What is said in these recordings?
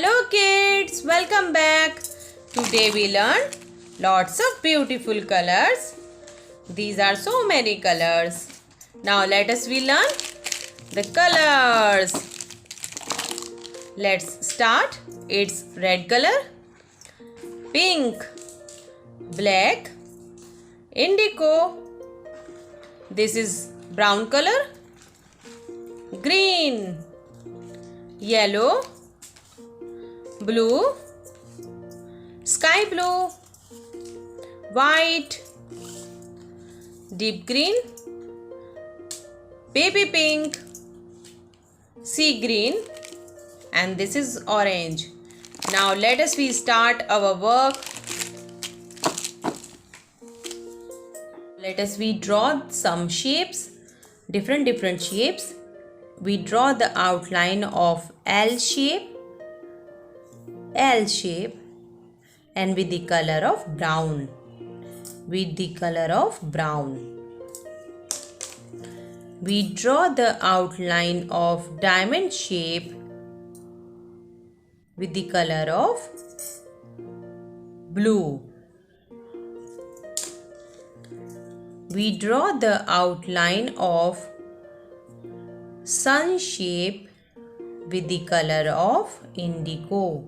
Hello kids, welcome back. Today we learn lots of beautiful colors. These are so many colors. Now let us learn the colors. Let's start. It's red color, pink, black, indigo. This is brown color, green, yellow, blue, sky blue, white, deep green, baby pink, sea green, and this is orange. Now let us start our work. Let us draw some shapes, different shapes. We draw the outline of L shape, and with the color of brown. We draw the outline of diamond shape with the color of blue. We draw the outline of sun shape with the color of indigo.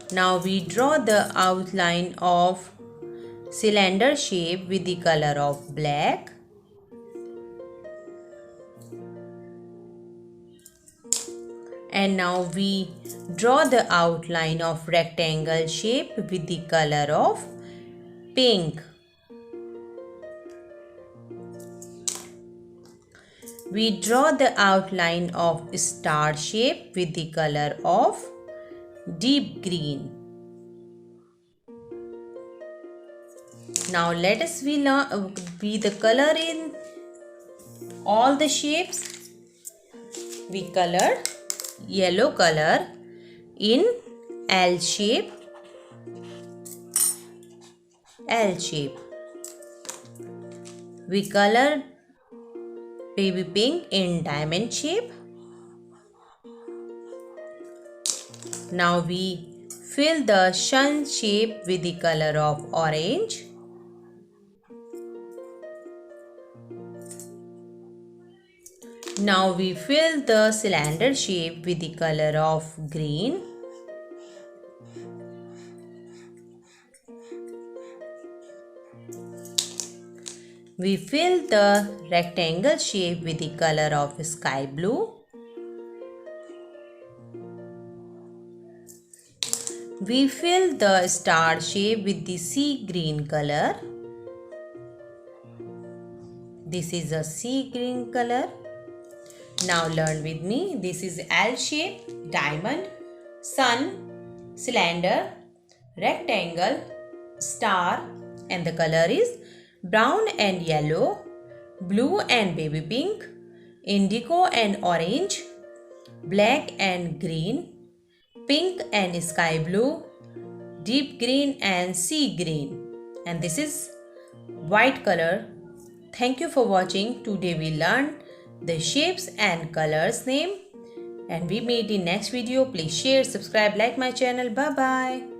Now we draw the outline of cylinder shape with the color of black. And now we draw the outline of rectangle shape with the color of pink. We draw the outline of star shape with the color of deep green. Now let us be the color in all the shapes. We color yellow color in L shape. We color baby pink in diamond shape. Now we fill the sun shape with the color of orange. Now we fill the cylinder shape with the color of green. We fill the rectangle shape with the color of sky blue. We fill the star shape with the sea green color. This is a sea green color. Now learn with me. This is L shape, diamond, sun, cylinder, rectangle, star, and the color is brown and yellow, blue and baby pink, indigo and orange, black and green, pink and sky blue, deep green and sea green, and this is white color. Thank you for watching. Today we learned the shapes and colors name, and we meet in next video. Please share, subscribe, like my channel. Bye bye.